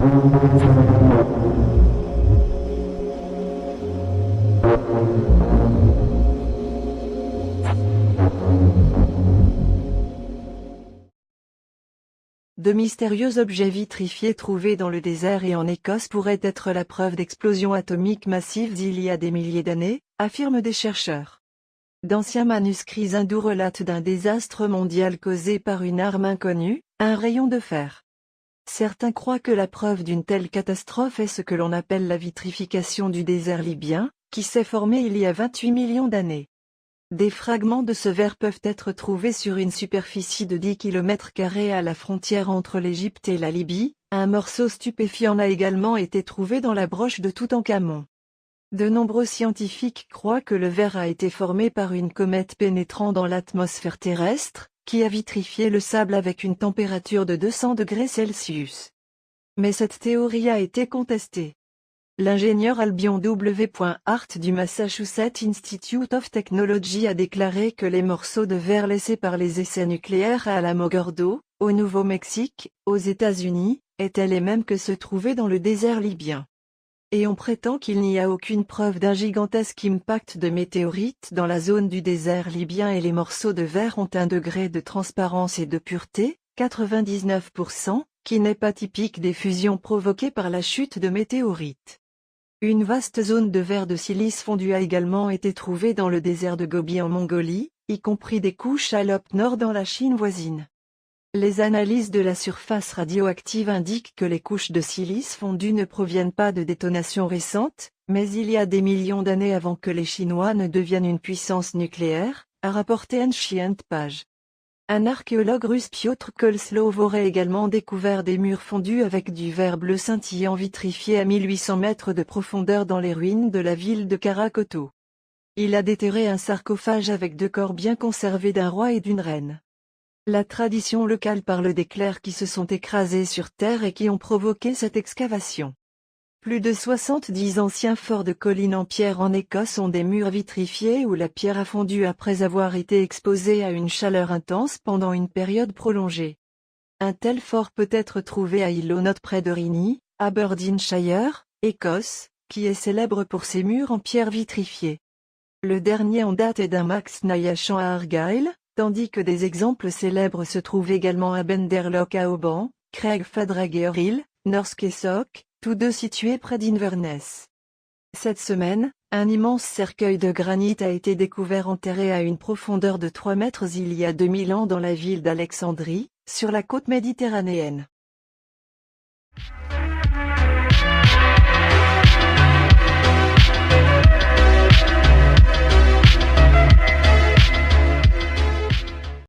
De mystérieux objets vitrifiés trouvés dans le désert et en Écosse pourraient être la preuve d'explosions atomiques massives d'il y a des milliers d'années, affirment des chercheurs. D'anciens manuscrits hindous relatent d'un désastre mondial causé par une arme inconnue, un rayon de fer. Certains croient que la preuve d'une telle catastrophe est ce que l'on appelle la vitrification du désert libyen, qui s'est formé il y a 28 millions d'années. Des fragments de ce verre peuvent être trouvés sur une superficie de 10 km² à la frontière entre l'Égypte et la Libye. Un morceau stupéfiant a également été trouvé dans la broche de Toutankhamon. De nombreux scientifiques croient que le verre a été formé par une comète pénétrant dans l'atmosphère terrestre, qui a vitrifié le sable avec une température de 200 degrés Celsius. Mais cette théorie a été contestée. L'ingénieur Albion W. Hart du Massachusetts Institute of Technology a déclaré que les morceaux de verre laissés par les essais nucléaires à Alamogordo, au Nouveau-Mexique, aux États-Unis, étaient les mêmes que ceux trouvés dans le désert libyen. Et on prétend qu'il n'y a aucune preuve d'un gigantesque impact de météorites dans la zone du désert libyen et les morceaux de verre ont un degré de transparence et de pureté, 99%, qui n'est pas typique des fusions provoquées par la chute de météorites. Une vaste zone de verre de silice fondu a également été trouvée dans le désert de Gobi en Mongolie, y compris des couches à l'Op Nord dans la Chine voisine. Les analyses de la surface radioactive indiquent que les couches de silice fondu ne proviennent pas de détonations récentes, mais il y a des millions d'années avant que les Chinois ne deviennent une puissance nucléaire, a rapporté Ancient Page. Un archéologue russe Piotr Kolslov aurait également découvert des murs fondus avec du verre bleu scintillant vitrifié à 1800 mètres de profondeur dans les ruines de la ville de Karakoto. Il a déterré un sarcophage avec 2 corps bien conservés d'un roi et d'une reine. La tradition locale parle d'éclairs qui se sont écrasés sur terre et qui ont provoqué cette excavation. Plus de 70 anciens forts de collines en pierre en Écosse ont des murs vitrifiés où la pierre a fondu après avoir été exposée à une chaleur intense pendant une période prolongée. Un tel fort peut être trouvé à Ilonot près de Rinnie, Aberdeenshire, Écosse, qui est célèbre pour ses murs en pierre vitrifiée. Le dernier en date est d'un Max Nayachan à Argyll, tandis que des exemples célèbres se trouvent également à Benderloch à Auban, Craig Fadrager Hill, North Kessock, tous deux situés près d'Inverness. Cette semaine, un immense cercueil de granit a été découvert enterré à une profondeur de 3 mètres il y a 2000 ans dans la ville d'Alexandrie, sur la côte méditerranéenne.